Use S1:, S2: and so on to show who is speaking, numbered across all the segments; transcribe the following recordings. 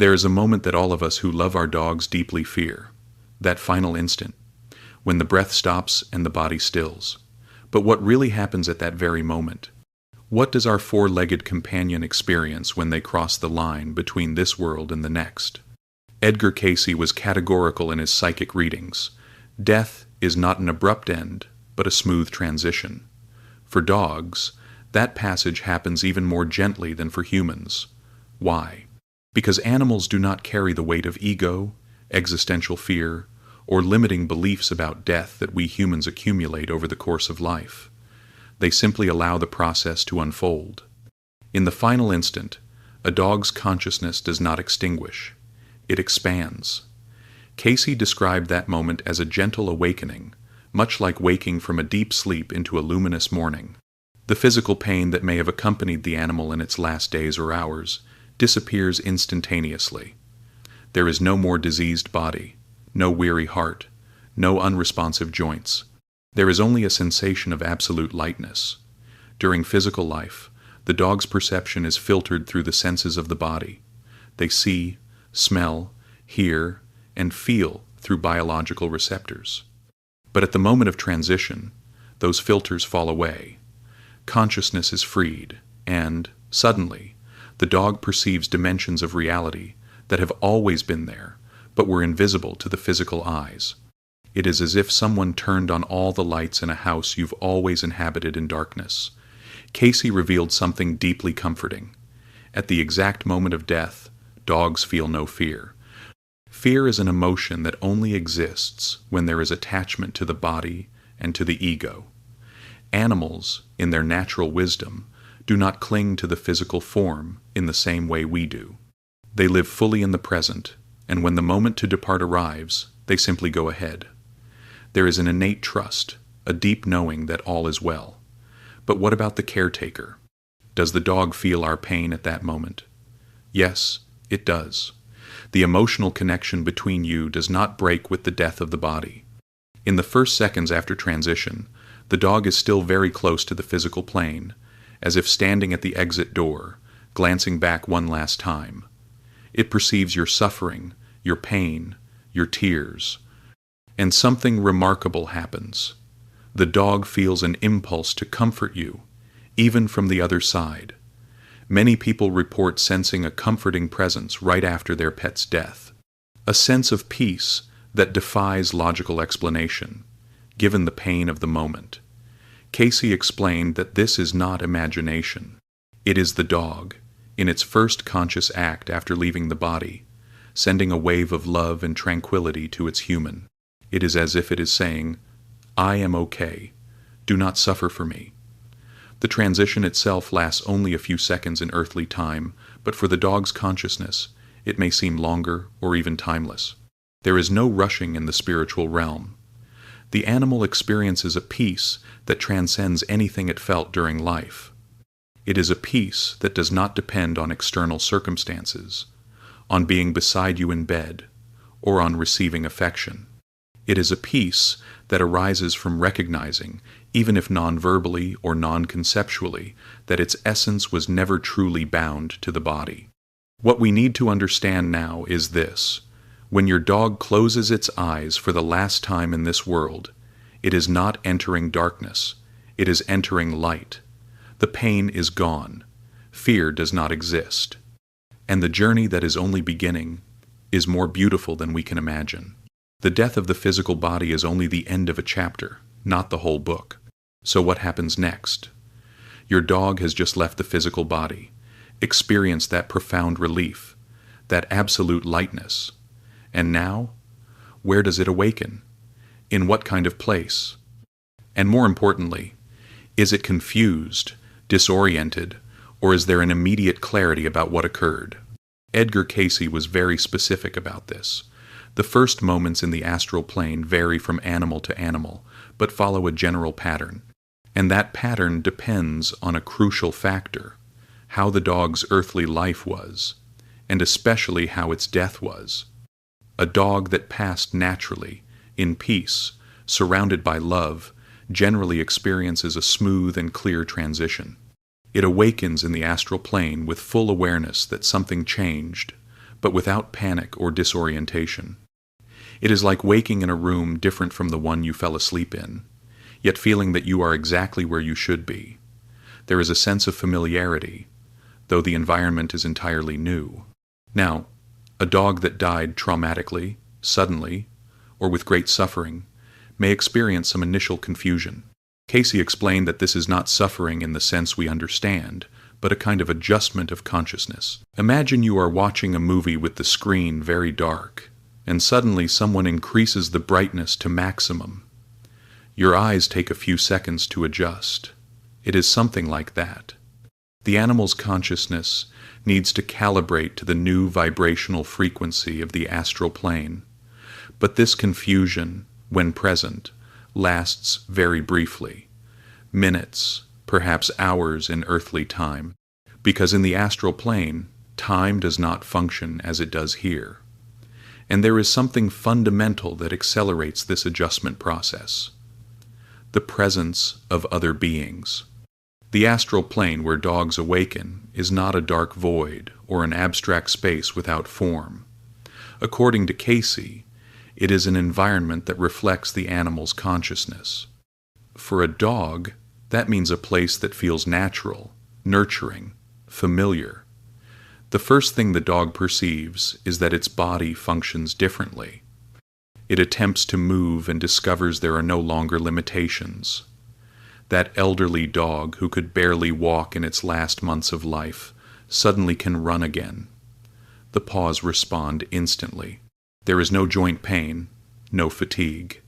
S1: There is a moment that all of us who love our dogs deeply fear, that final instant, when the breath stops and the body stills. But what really happens at that very moment? What does our four-legged companion experience when they cross the line between this world and the next? Edgar Cayce was categorical in his psychic readings. Death is not an abrupt end, but a smooth transition. For dogs, that passage happens even more gently than for humans. Why? Because animals do not carry the weight of ego, existential fear, or limiting beliefs about death that we humans accumulate over the course of life. They simply allow the process to unfold. In the final instant, a dog's consciousness does not extinguish. It expands. Cayce described that moment as a gentle awakening, much like waking from a deep sleep into a luminous morning. The physical pain that may have accompanied the animal in its last days or hours disappears instantaneously. There is no more diseased body, no weary heart, no unresponsive joints. There is only a sensation of absolute lightness. During physical life, the dog's perception is filtered through the senses of the body. They see, smell, hear, and feel through biological receptors. But at the moment of transition, those filters fall away. Consciousness is freed, and, suddenly, the dog perceives dimensions of reality that have always been there, but were invisible to the physical eyes. It is as if someone turned on all the lights in a house you've always inhabited in darkness. Cayce revealed something deeply comforting. At the exact moment of death, dogs feel no fear. Fear is an emotion that only exists when there is attachment to the body and to the ego. Animals, in their natural wisdom, do not cling to the physical form in the same way we do. They live fully in the present, and when the moment to depart arrives, they simply go ahead. There is an innate trust, a deep knowing that all is well. But what about the caretaker? Does the dog feel our pain at that moment? Yes, it does. The emotional connection between you does not break with the death of the body. In the first seconds after transition, the dog is still very close to the physical plane, as if standing at the exit door, glancing back one last time. It perceives your suffering, your pain, your tears. And something remarkable happens. The dog feels an impulse to comfort you, even from the other side. Many people report sensing a comforting presence right after their pet's death. A sense of peace that defies logical explanation, given the pain of the moment. Cayce explained that this is not imagination. It is the dog, in its first conscious act after leaving the body, sending a wave of love and tranquility to its human. It is as if it is saying, "I am okay. Do not suffer for me." The transition itself lasts only a few seconds in earthly time, but for the dog's consciousness, it may seem longer or even timeless. There is no rushing in the spiritual realm. The animal experiences a peace that transcends anything it felt during life. It is a peace that does not depend on external circumstances, on being beside you in bed, or on receiving affection. It is a peace that arises from recognizing, even if non-verbally or non-conceptually, that its essence was never truly bound to the body. What we need to understand now is this. When your dog closes its eyes for the last time in this world, it is not entering darkness. It is entering light. The pain is gone. Fear does not exist. And the journey that is only beginning is more beautiful than we can imagine. The death of the physical body is only the end of a chapter, not the whole book. So what happens next? Your dog has just left the physical body, experienced that profound relief, that absolute lightness. And now, where does it awaken? In what kind of place? And more importantly, is it confused, disoriented, or is there an immediate clarity about what occurred? Edgar Cayce was very specific about this. The first moments in the astral plane vary from animal to animal, but follow a general pattern. And that pattern depends on a crucial factor, how the dog's earthly life was, and especially how its death was. A dog that passed naturally, in peace, surrounded by love, generally experiences a smooth and clear transition. It awakens in the astral plane with full awareness that something changed, but without panic or disorientation. It is like waking in a room different from the one you fell asleep in, yet feeling that you are exactly where you should be. There is a sense of familiarity, though the environment is entirely new. Now, a dog that died traumatically, suddenly, or with great suffering, may experience some initial confusion. Cayce explained that this is not suffering in the sense we understand, but a kind of adjustment of consciousness. Imagine you are watching a movie with the screen very dark, and suddenly someone increases the brightness to maximum. Your eyes take a few seconds to adjust. It is something like that. The animal's consciousness needs to calibrate to the new vibrational frequency of the astral plane, but this confusion, when present, lasts very briefly, minutes, perhaps hours in earthly time, because in the astral plane, time does not function as it does here. And there is something fundamental that accelerates this adjustment process: the presence of other beings. The astral plane where dogs awaken is not a dark void or an abstract space without form. According to Cayce, it is an environment that reflects the animal's consciousness. For a dog, that means a place that feels natural, nurturing, familiar. The first thing the dog perceives is that its body functions differently. It attempts to move and discovers there are no longer limitations. That elderly dog who could barely walk in its last months of life suddenly can run again. The paws respond instantly. There is no joint pain, no fatigue.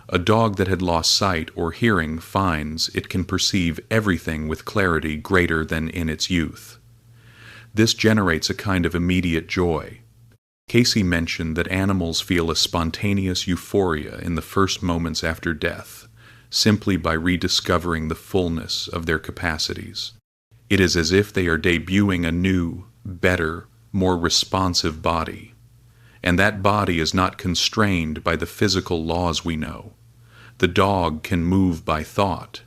S1: A dog that had lost sight or hearing finds it can perceive everything with clarity greater than in its youth. This generates a kind of immediate joy. Cayce mentioned that animals feel a spontaneous euphoria in the first moments after death, simply by rediscovering the fullness of their capacities. It is as if they are debuting a new, better, more responsive body. And that body is not constrained by the physical laws we know. The dog can move by thought.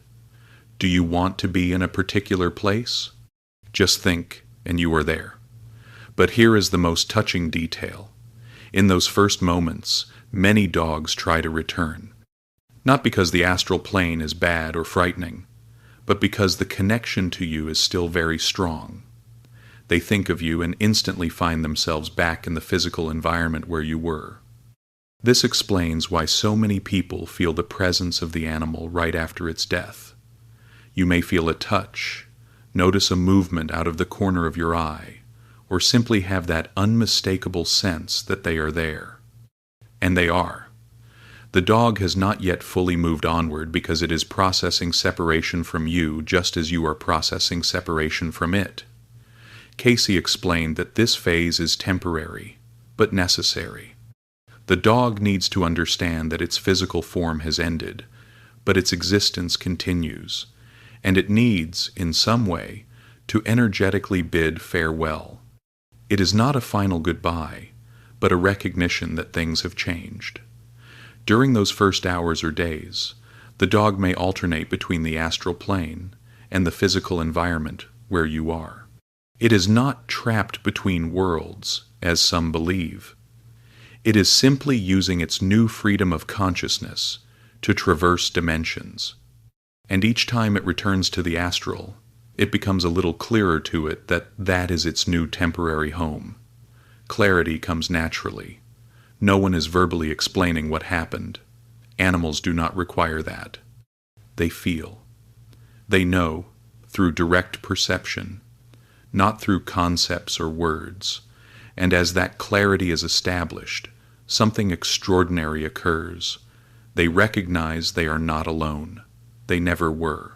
S1: Do you want to be in a particular place? Just think, and you are there. But here is the most touching detail. In those first moments, many dogs try to return. Not because the astral plane is bad or frightening, but because the connection to you is still very strong. They think of you and instantly find themselves back in the physical environment where you were. This explains why so many people feel the presence of the animal right after its death. You may feel a touch, notice a movement out of the corner of your eye, or simply have that unmistakable sense that they are there. And they are. The dog has not yet fully moved onward because it is processing separation from you just as you are processing separation from it. Cayce explained that this phase is temporary, but necessary. The dog needs to understand that its physical form has ended, but its existence continues, and it needs, in some way, to energetically bid farewell. It is not a final goodbye, but a recognition that things have changed. During those first hours or days, the dog may alternate between the astral plane and the physical environment where you are. It is not trapped between worlds, as some believe. It is simply using its new freedom of consciousness to traverse dimensions. And each time it returns to the astral, it becomes a little clearer to it that that is its new temporary home. Clarity comes naturally. No one is verbally explaining what happened. Animals do not require that. They feel. They know through direct perception, not through concepts or words. And as that clarity is established, something extraordinary occurs. They recognize they are not alone. They never were.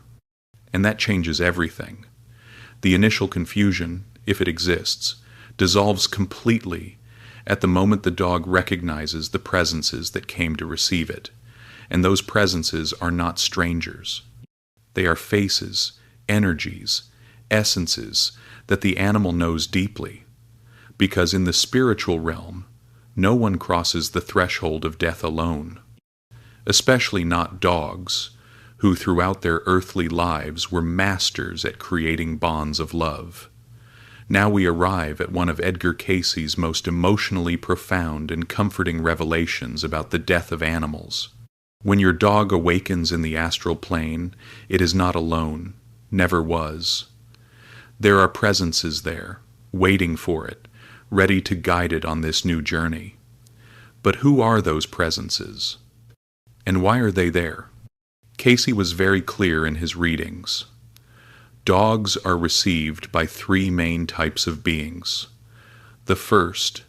S1: And that changes everything. The initial confusion, if it exists, dissolves completely at the moment the dog recognizes the presences that came to receive it. And those presences are not strangers. They are faces, energies, essences that the animal knows deeply. Because in the spiritual realm, no one crosses the threshold of death alone. Especially not dogs, who throughout their earthly lives were masters at creating bonds of love. Now we arrive at one of Edgar Cayce's most emotionally profound and comforting revelations about the death of animals. When your dog awakens in the astral plane, it is not alone, never was. There are presences there, waiting for it, ready to guide it on this new journey. But who are those presences? And why are they there? Cayce was very clear in his readings. Dogs are received by three main types of beings. The first,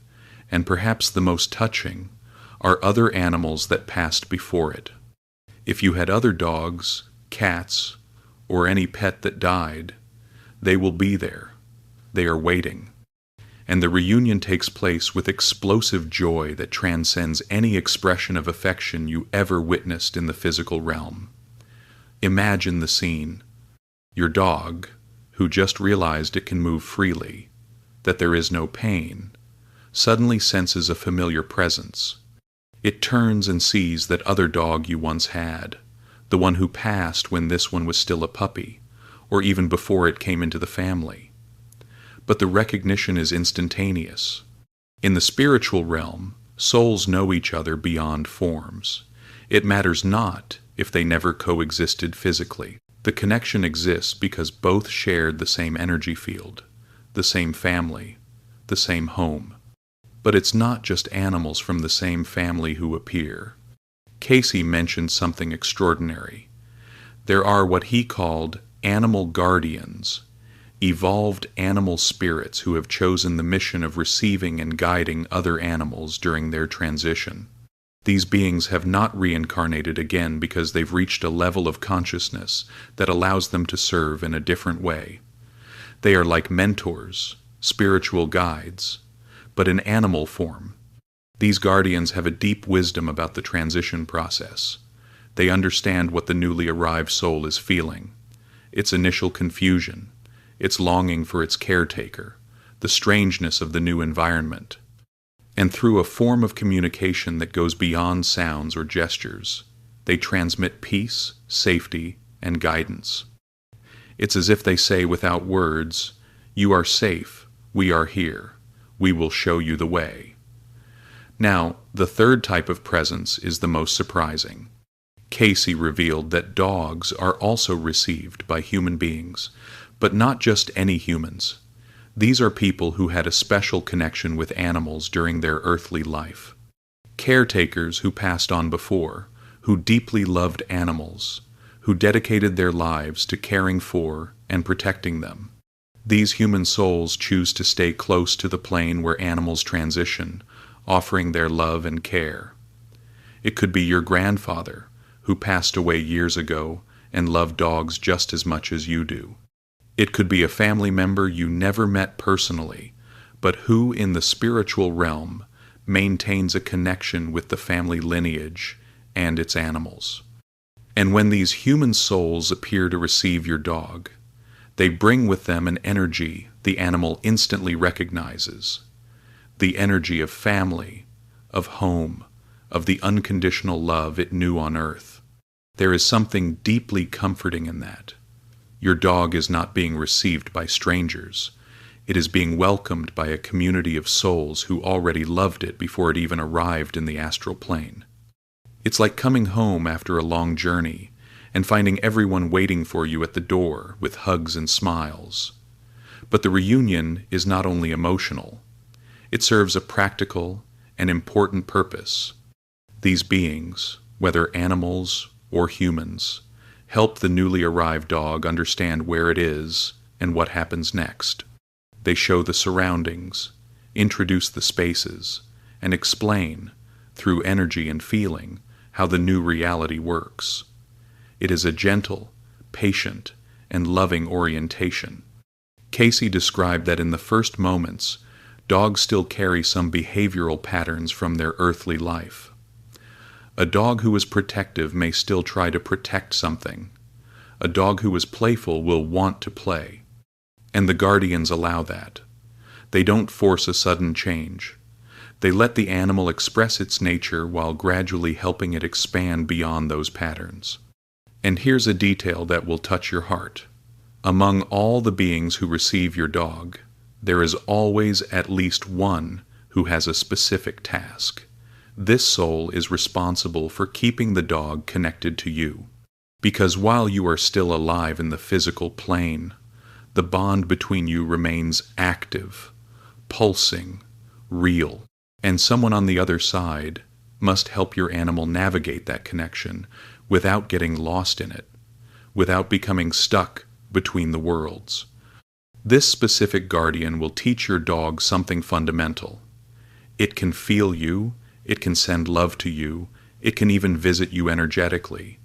S1: and perhaps the most touching, are other animals that passed before it. If you had other dogs, cats, or any pet that died, they will be there. They are waiting. And the reunion takes place with explosive joy that transcends any expression of affection you ever witnessed in the physical realm. Imagine the scene. Your dog, who just realized it can move freely, that there is no pain, suddenly senses a familiar presence. It turns and sees that other dog you once had, the one who passed when this one was still a puppy, or even before it came into the family. But the recognition is instantaneous. In the spiritual realm, souls know each other beyond forms. It matters not if they never coexisted physically. The connection exists because both shared the same energy field, the same family, the same home. But it's not just animals from the same family who appear. Cayce mentioned something extraordinary. There are what he called animal guardians, evolved animal spirits who have chosen the mission of receiving and guiding other animals during their transition. These beings have not reincarnated again because they've reached a level of consciousness that allows them to serve in a different way. They are like mentors, spiritual guides, but in animal form. These guardians have a deep wisdom about the transition process. They understand what the newly arrived soul is feeling, its initial confusion, its longing for its caretaker, the strangeness of the new environment. And through a form of communication that goes beyond sounds or gestures, they transmit peace, safety, and guidance. It's as if they say without words, "You are safe, we are here, we will show you the way." Now, the third type of presence is the most surprising. Cayce revealed that dogs are also received by human beings, but not just any humans. These are people who had a special connection with animals during their earthly life. Caretakers who passed on before, who deeply loved animals, who dedicated their lives to caring for and protecting them. These human souls choose to stay close to the plane where animals transition, offering their love and care. It could be your grandfather, who passed away years ago and loved dogs just as much as you do. It could be a family member you never met personally, but who in the spiritual realm maintains a connection with the family lineage and its animals. And when these human souls appear to receive your dog, they bring with them an energy the animal instantly recognizes, the energy of family, of home, of the unconditional love it knew on earth. There is something deeply comforting in that. Your dog is not being received by strangers. It is being welcomed by a community of souls who already loved it before it even arrived in the astral plane. It's like coming home after a long journey and finding everyone waiting for you at the door with hugs and smiles. But the reunion is not only emotional. It serves a practical and important purpose. These beings, whether animals or humans, help the newly arrived dog understand where it is and what happens next. They show the surroundings, introduce the spaces, and explain, through energy and feeling, how the new reality works. It is a gentle, patient, and loving orientation. Cayce described that in the first moments, dogs still carry some behavioral patterns from their earthly life. A dog who is protective may still try to protect something. A dog who is playful will want to play. And the guardians allow that. They don't force a sudden change. They let the animal express its nature while gradually helping it expand beyond those patterns. And here's a detail that will touch your heart. Among all the beings who receive your dog, There is always at least one who has a specific task. This soul is responsible for keeping the dog connected to you. Because while you are still alive in the physical plane, the bond between you remains active, pulsing, real, and someone on the other side must help your animal navigate that connection without getting lost in it, without becoming stuck between the worlds. This specific guardian will teach your dog something fundamental. It can feel you, it can send love to you, it can even visit you energetically,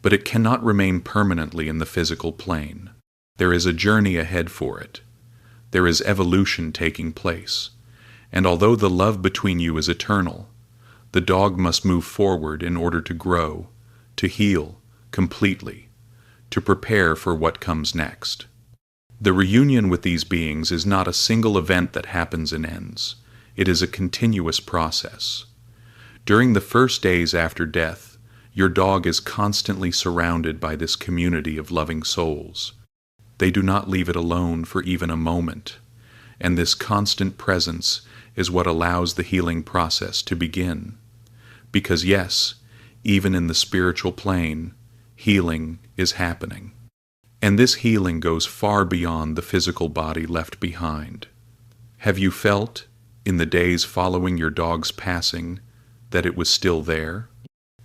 S1: but it cannot remain permanently in the physical plane. There is a journey ahead for it. There is evolution taking place, and although the love between you is eternal, the dog must move forward in order to grow, to heal completely, to prepare for what comes next. The reunion with these beings is not a single event that happens and ends. It is a continuous process. During the first days after death, your dog is constantly surrounded by this community of loving souls. They do not leave it alone for even a moment, and this constant presence is what allows the healing process to begin. Because yes, even in the spiritual plane, healing is happening. And this healing goes far beyond the physical body left behind. Have you felt, in the days following your dog's passing, that it was still there?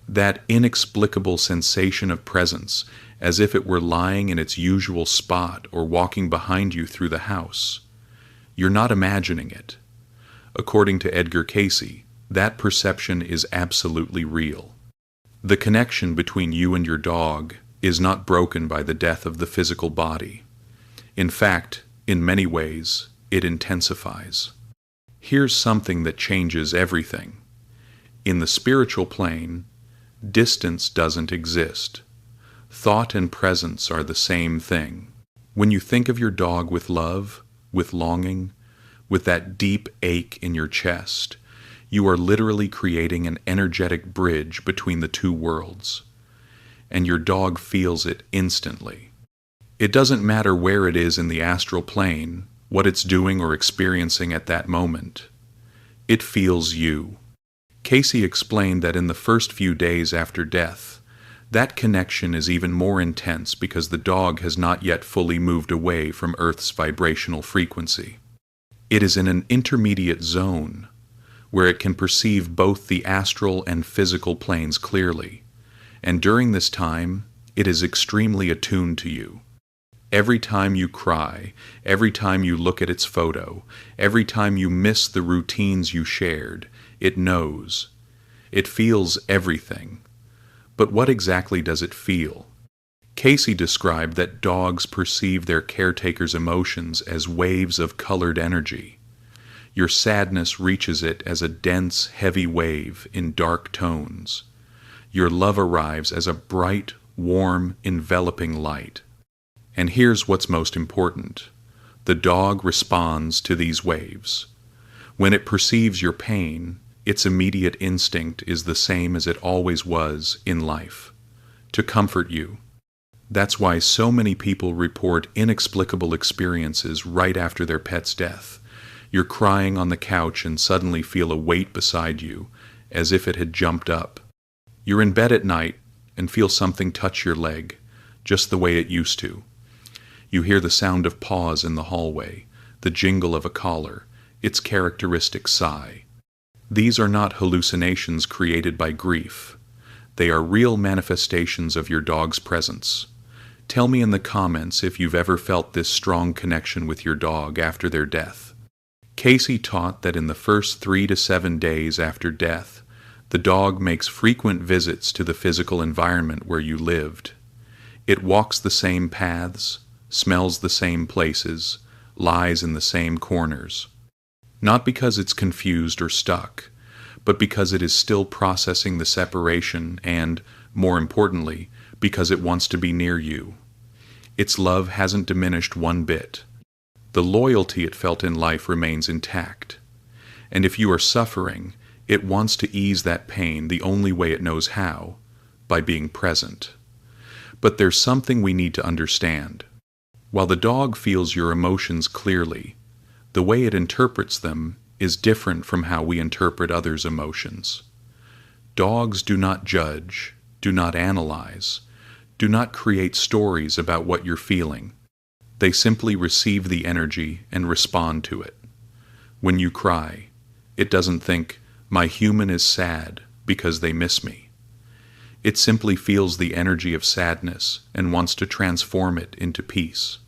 S1: That inexplicable sensation of presence, as if it were lying in its usual spot or walking behind you through the house. You're not imagining it. According to Edgar Cayce, that perception is absolutely real. The connection between you and your dog is not broken by the death of the physical body. In fact, in many ways, it intensifies. Here's something that changes everything. In the spiritual plane, distance doesn't exist. Thought and presence are the same thing. When you think of your dog with love, with longing, with that deep ache in your chest, you are literally creating an energetic bridge between the two worlds. And your dog feels it instantly. It doesn't matter where it is in the astral plane, what it's doing or experiencing at that moment. It feels you. Cayce explained that in the first few days after death, that connection is even more intense because the dog has not yet fully moved away from Earth's vibrational frequency. It is in an intermediate zone where it can perceive both the astral and physical planes clearly, and during this time, it is extremely attuned to you. Every time you cry, every time you look at its photo, every time you miss the routines you shared, it knows. It feels everything. But what exactly does it feel? Cayce described that dogs perceive their caretaker's emotions as waves of colored energy. Your sadness reaches it as a dense, heavy wave in dark tones. Your love arrives as a bright, warm, enveloping light. And here's what's most important. The dog responds to these waves. When it perceives your pain, its immediate instinct is the same as it always was in life, to comfort you. That's why so many people report inexplicable experiences right after their pet's death. You're crying on the couch and suddenly feel a weight beside you, as if it had jumped up. You're in bed at night and feel something touch your leg, just the way it used to. You hear the sound of paws in the hallway, the jingle of a collar, its characteristic sigh. These are not hallucinations created by grief. They are real manifestations of your dog's presence. Tell me in the comments if you've ever felt this strong connection with your dog after their death. Cayce taught that in the first 3 to 7 days after death, the dog makes frequent visits to the physical environment where you lived. It walks the same paths, smells the same places, lies in the same corners. Not because it's confused or stuck, but because it is still processing the separation and, more importantly, because it wants to be near you. Its love hasn't diminished one bit. The loyalty it felt in life remains intact. And if you are suffering, it wants to ease that pain the only way it knows how, by being present. But there's something we need to understand. While the dog feels your emotions clearly, The way it interprets them is different from how we interpret others' emotions. Dogs do not judge, do not analyze, do not create stories about what you're feeling. They simply receive the energy and respond to it. When you cry, it doesn't think, "My human is sad because they miss me." It simply feels the energy of sadness and wants to transform it into peace.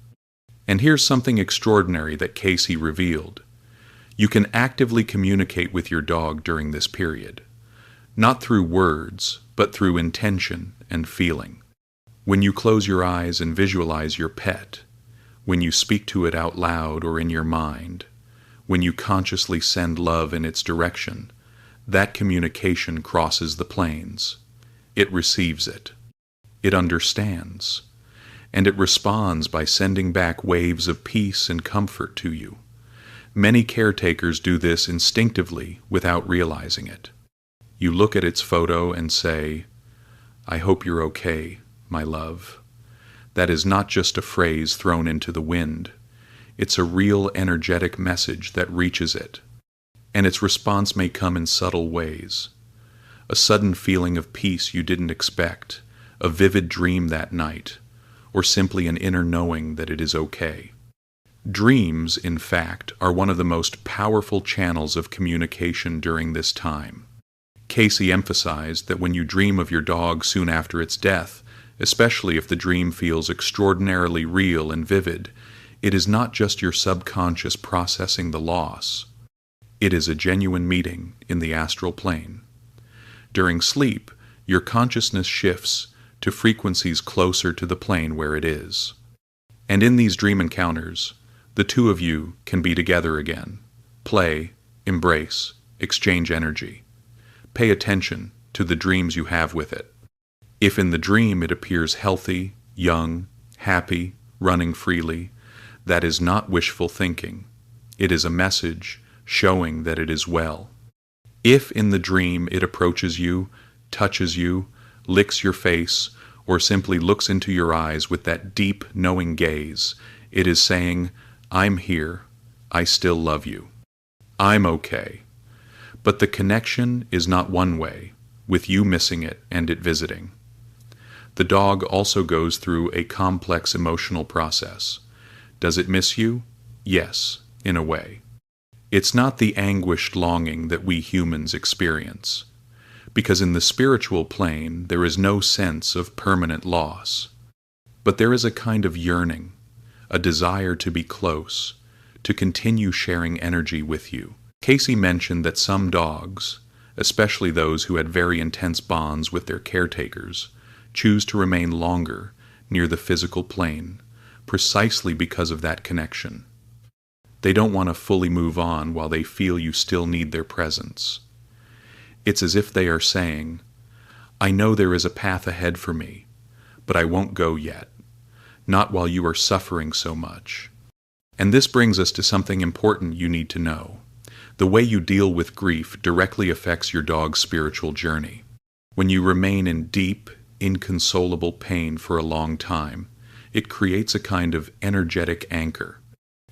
S1: And here's something extraordinary that Cayce revealed. You can actively communicate with your dog during this period, not through words, but through intention and feeling. When you close your eyes and visualize your pet, when you speak to it out loud or in your mind, when you consciously send love in its direction, that communication crosses the planes. It receives it. It understands. And it responds by sending back waves of peace and comfort to you. Many caretakers do this instinctively without realizing it. You look at its photo and say, "I hope you're okay, my love." That is not just a phrase thrown into the wind. It's a real energetic message that reaches it. And its response may come in subtle ways. A sudden feeling of peace you didn't expect, a vivid dream that night, or simply an inner knowing that it is okay. Dreams, in fact, are one of the most powerful channels of communication during this time. Cayce emphasized that when you dream of your dog soon after its death, especially if the dream feels extraordinarily real and vivid, it is not just your subconscious processing the loss. It is a genuine meeting in the astral plane. During sleep, your consciousness shifts to frequencies closer to the plane where it is. And in these dream encounters, the two of you can be together again, play, embrace, exchange energy. Pay attention to the dreams you have with it. If in the dream it appears healthy, young, happy, running freely, that is not wishful thinking. It is a message showing that it is well. If in the dream it approaches you, touches you, licks your face, or simply looks into your eyes with that deep, knowing gaze, it is saying, "I'm here, I still love you. I'm okay." But the connection is not one way, with you missing it and it visiting. The dog also goes through a complex emotional process. Does it miss you? Yes, in a way. It's not the anguished longing that we humans experience, because in the spiritual plane there is no sense of permanent loss. But there is a kind of yearning, a desire to be close, to continue sharing energy with you. Cayce mentioned that some dogs, especially those who had very intense bonds with their caretakers, choose to remain longer near the physical plane, precisely because of that connection. They don't want to fully move on while they feel you still need their presence. It's as if they are saying, "I know there is a path ahead for me, but I won't go yet, not while you are suffering so much." And this brings us to something important you need to know. The way you deal with grief directly affects your dog's spiritual journey. When you remain in deep, inconsolable pain for a long time, it creates a kind of energetic anchor.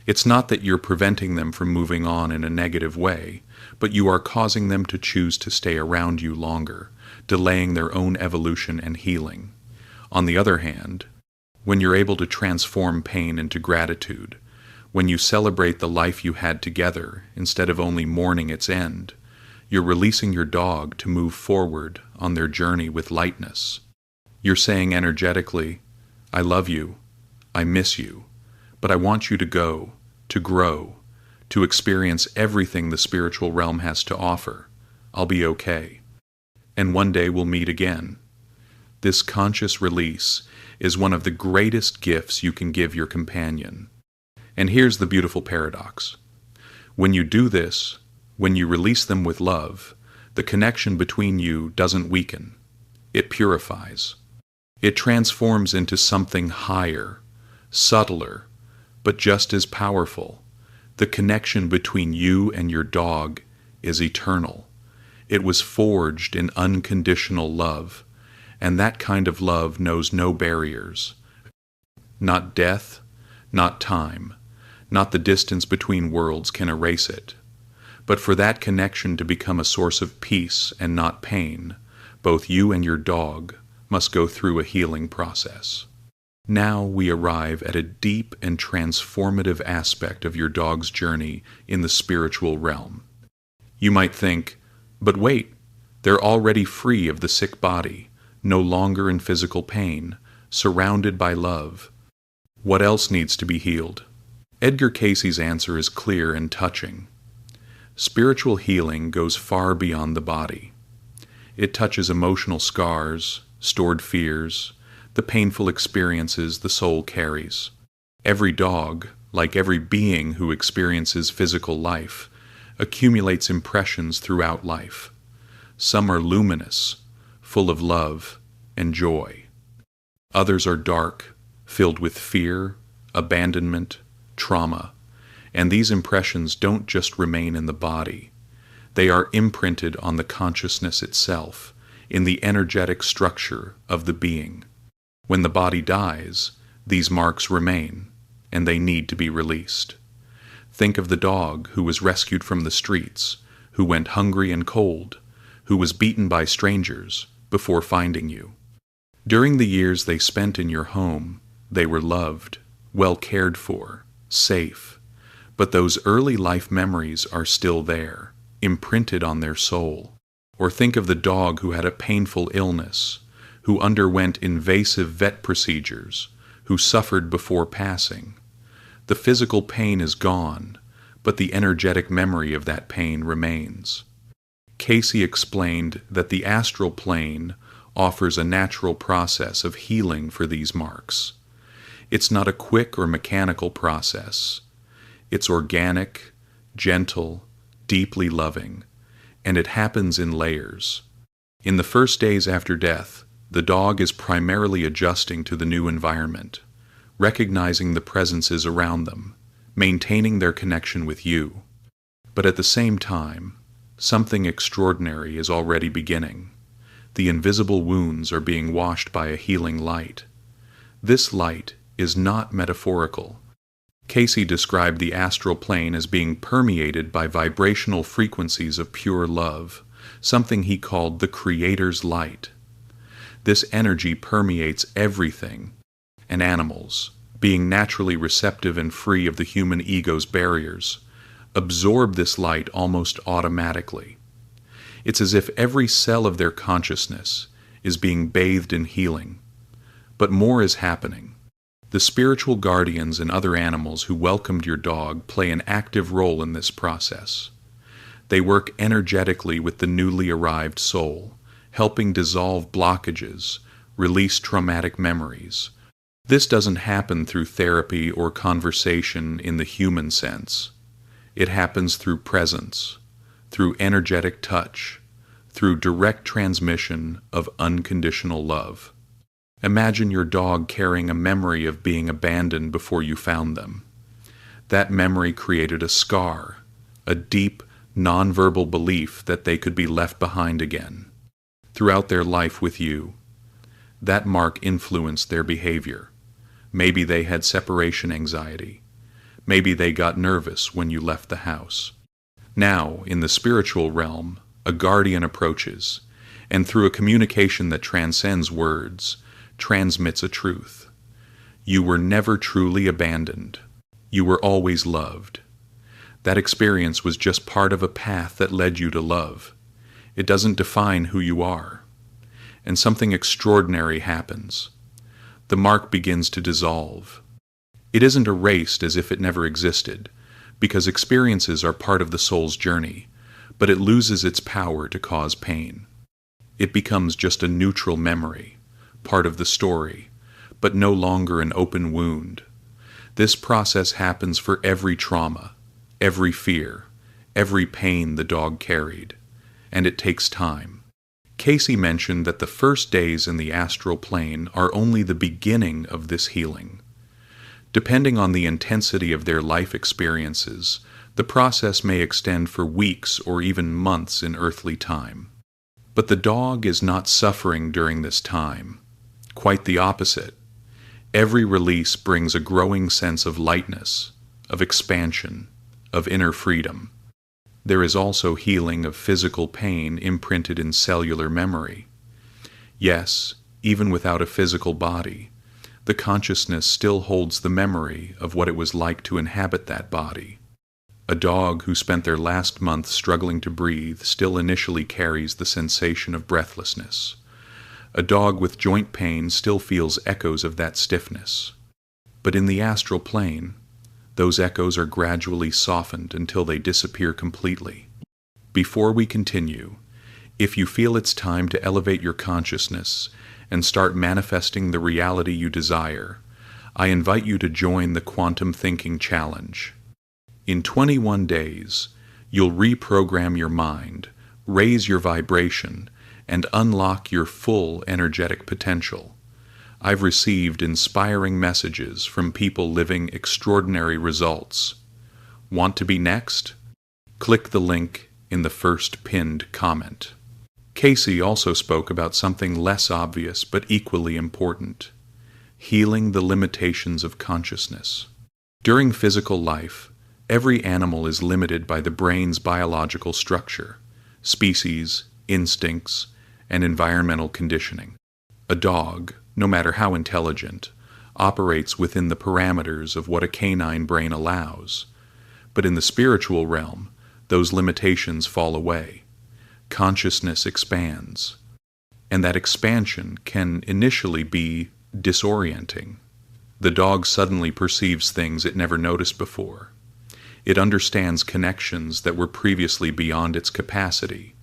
S1: It's not that you're preventing them from moving on in a negative way, but you are causing them to choose to stay around you longer, delaying their own evolution and healing. On the other hand, when you're able to transform pain into gratitude, when you celebrate the life you had together instead of only mourning its end, you're releasing your dog to move forward on their journey with lightness. You're saying energetically, "I love you, I miss you, but I want you to go, to grow, to experience everything the spiritual realm has to offer. I'll be okay. And one day we'll meet again." This conscious release is one of the greatest gifts you can give your companion. And here's the beautiful paradox. When you do this, when you release them with love, the connection between you doesn't weaken. It purifies. It transforms into something higher, subtler, but just as powerful. The connection between you and your dog is eternal. It was forged in unconditional love, and that kind of love knows no barriers. Not death, not time, Not the distance between worlds can erase it. But for that connection to become a source of peace and not pain, both you and your dog must go through a healing process. Now we arrive at a deep and transformative aspect of your dog's journey in the spiritual realm. You might think, but wait, they're already free of the sick body, no longer in physical pain, surrounded by love. What else needs to be healed? Edgar Cayce's answer is clear and touching. Spiritual healing goes far beyond the body. It touches emotional scars, stored fears, the painful experiences the soul carries. Every dog, like every being who experiences physical life, accumulates impressions throughout life. Some are luminous, full of love and joy. Others are dark, filled with fear, abandonment, trauma, and these impressions don't just remain in the body. They are imprinted on the consciousness itself, in the energetic structure of the being. When the body dies, these marks remain, and they need to be released. Think of the dog who was rescued from the streets, who went hungry and cold, who was beaten by strangers before finding you. During the years they spent in your home, they were loved, well cared for, safe, but those early life memories are still there, imprinted on their soul. Or think of the dog who had a painful illness, who underwent invasive vet procedures, who suffered before passing. The physical pain is gone, but the energetic memory of that pain remains. Cayce explained that the astral plane offers a natural process of healing for these marks. It's not a quick or mechanical process. It's organic, gentle, deeply loving, and it happens in layers. In the first days after death, the dog is primarily adjusting to the new environment, recognizing the presences around them, maintaining their connection with you. But at the same time, something extraordinary is already beginning. The invisible wounds are being washed by a healing light. This light is not metaphorical. Cayce described the astral plane as being permeated by vibrational frequencies of pure love, something he called the Creator's light. This energy permeates everything, and animals, being naturally receptive and free of the human ego's barriers, absorb this light almost automatically. It's as if every cell of their consciousness is being bathed in healing. But more is happening. The spiritual guardians and other animals who welcomed your dog play an active role in this process. They work energetically with the newly arrived soul, helping dissolve blockages, release traumatic memories. This doesn't happen through therapy or conversation in the human sense. It happens through presence, through energetic touch, through direct transmission of unconditional love. Imagine your dog carrying a memory of being abandoned before you found them. That memory created a scar, a deep, nonverbal belief that they could be left behind again. Throughout their life with you, that mark influenced their behavior. Maybe they had separation anxiety. Maybe they got nervous when you left the house. Now, in the spiritual realm, a guardian approaches, and through a communication that transcends words, transmits a truth. You were never truly abandoned. You were always loved. That experience was just part of a path that led you to love. It doesn't define who you are. And something extraordinary happens. The mark begins to dissolve. It isn't erased as if it never existed, because experiences are part of the soul's journey, but it loses its power to cause pain. It becomes just a neutral memory, part of the story, but no longer an open wound. This process happens for every trauma, every fear, every pain the dog carried, and it takes time. Cayce mentioned that the first days in the astral plane are only the beginning of this healing. Depending on the intensity of their life experiences, the process may extend for weeks or even months in earthly time. But the dog is not suffering during this time. Quite the opposite. Every release brings a growing sense of lightness, of expansion, of inner freedom. There is also healing of physical pain imprinted in cellular memory. Yes, even without a physical body, the consciousness still holds the memory of what it was like to inhabit that body. A dog who spent their last month struggling to breathe still initially carries the sensation of breathlessness. A dog with joint pain still feels echoes of that stiffness. But in the astral plane, those echoes are gradually softened until they disappear completely. Before we continue, if you feel it's time to elevate your consciousness and start manifesting the reality you desire, I invite you to join the Quantum Thinking Challenge. In 21 days, you'll reprogram your mind, raise your vibration, and unlock your full energetic potential. I've received inspiring messages from people living extraordinary results. Want to be next? Click the link in the first pinned comment. Cayce also spoke about something less obvious but equally important: healing the limitations of consciousness. During physical life, every animal is limited by the brain's biological structure, species, instincts, and environmental conditioning. A dog, no matter how intelligent, operates within the parameters of what a canine brain allows. But in the spiritual realm, those limitations fall away. Consciousness expands. And that expansion can initially be disorienting. The dog suddenly perceives things it never noticed before. It understands connections that were previously beyond its capacity.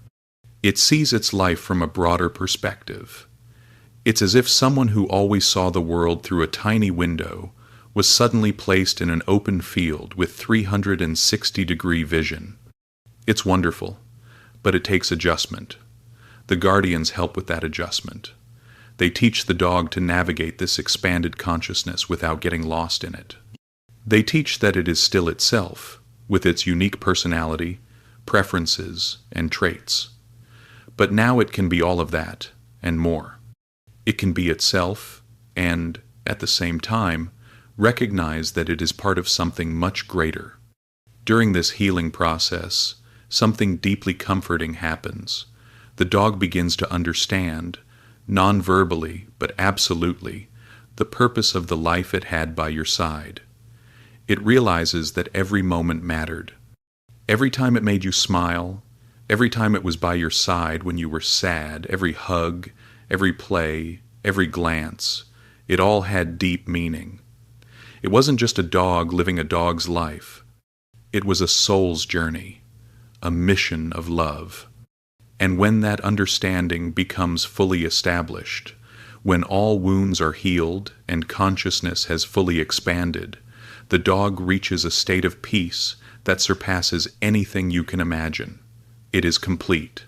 S1: It sees its life from a broader perspective. It's as if someone who always saw the world through a tiny window was suddenly placed in an open field with 360-degree vision. It's wonderful, but it takes adjustment. The guardians help with that adjustment. They teach the dog to navigate this expanded consciousness without getting lost in it. They teach that it is still itself, with its unique personality, preferences, and traits. But now it can be all of that, and more. It can be itself, and, at the same time, recognize that it is part of something much greater. During this healing process, something deeply comforting happens. The dog begins to understand, non-verbally but absolutely, the purpose of the life it had by your side. It realizes that every moment mattered. Every time it made you smile, every time it was by your side when you were sad, every hug, every play, every glance, it all had deep meaning. It wasn't just a dog living a dog's life. It was a soul's journey, a mission of love. And when that understanding becomes fully established, when all wounds are healed and consciousness has fully expanded, the dog reaches a state of peace that surpasses anything you can imagine. It is complete.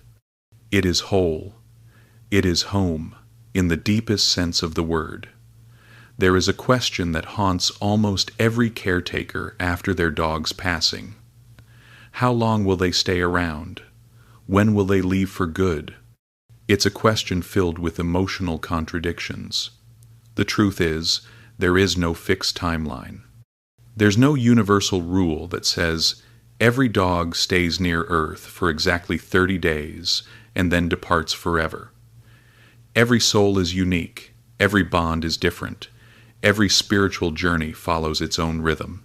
S1: It is whole. It is home, in the deepest sense of the word. There is a question that haunts almost every caretaker after their dog's passing. How long will they stay around? When will they leave for good? It's a question filled with emotional contradictions. The truth is, there is no fixed timeline. There's no universal rule that says every dog stays near Earth for exactly 30 days and then departs forever. Every soul is unique, every bond is different, every spiritual journey follows its own rhythm.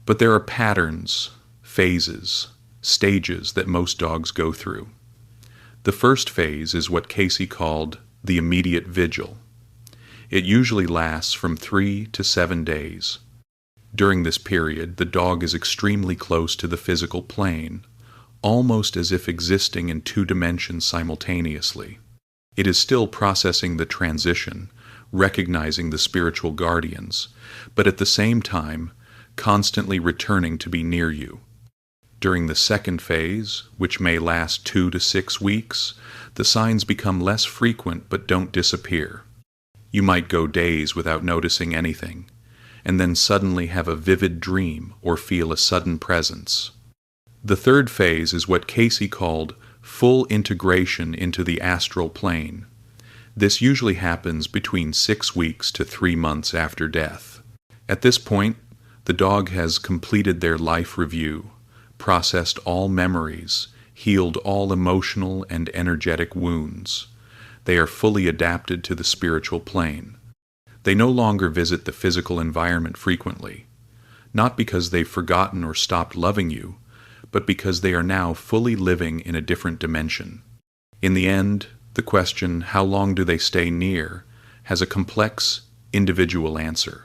S1: But there are patterns, phases, stages that most dogs go through. The first phase is what Cayce called the immediate vigil. It usually lasts from 3 to 7 days. During this period, the dog is extremely close to the physical plane, almost as if existing in 2 dimensions simultaneously. It is still processing the transition, recognizing the spiritual guardians, but at the same time, constantly returning to be near you. During the second phase, which may last 2 to 6 weeks, the signs become less frequent but don't disappear. You might go days without noticing anything, and then suddenly have a vivid dream or feel a sudden presence. The third phase is what Cayce called full integration into the astral plane. This usually happens between 6 weeks to 3 months after death. At this point, The dog has completed their life review, processed all memories, healed all emotional and energetic wounds. They are fully adapted to the spiritual plane. They no longer visit the physical environment frequently, not because they've forgotten or stopped loving you, but because they are now fully living in a different dimension. In the end, the question, how long do they stay near, has a complex, individual answer.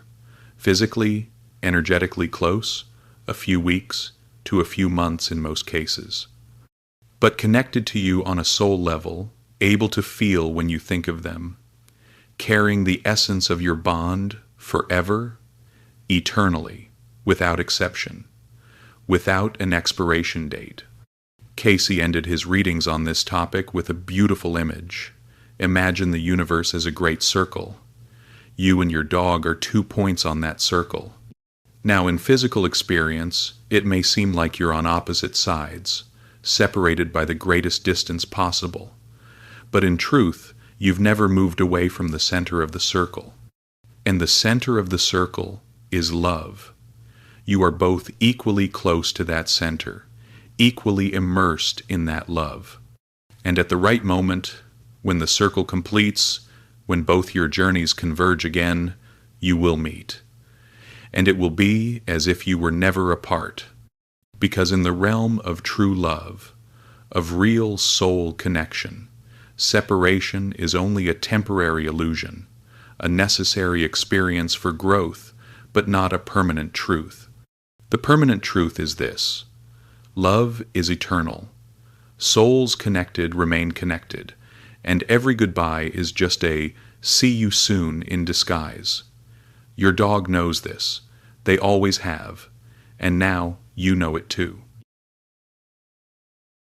S1: Physically, energetically close, a few weeks to a few months in most cases. But connected to you on a soul level, able to feel when you think of them, carrying the essence of your bond forever, eternally, without exception, without an expiration date. Cayce ended his readings on this topic with a beautiful image. Imagine the universe as a great circle. You and your dog are 2 points on that circle. Now, in physical experience, it may seem like you're on opposite sides, separated by the greatest distance possible. But in truth, you've never moved away from the center of the circle. And the center of the circle is love. You are both equally close to that center, equally immersed in that love. And at the right moment, when the circle completes, when both your journeys converge again, you will meet. And it will be as if you were never apart, because in the realm of true love, of real soul connection, separation is only a temporary illusion, a necessary experience for growth, but not a permanent truth. The permanent truth is this: love is eternal. Souls connected remain connected, and every goodbye is just a see you soon in disguise. Your dog knows this. They always have, and now you know it too.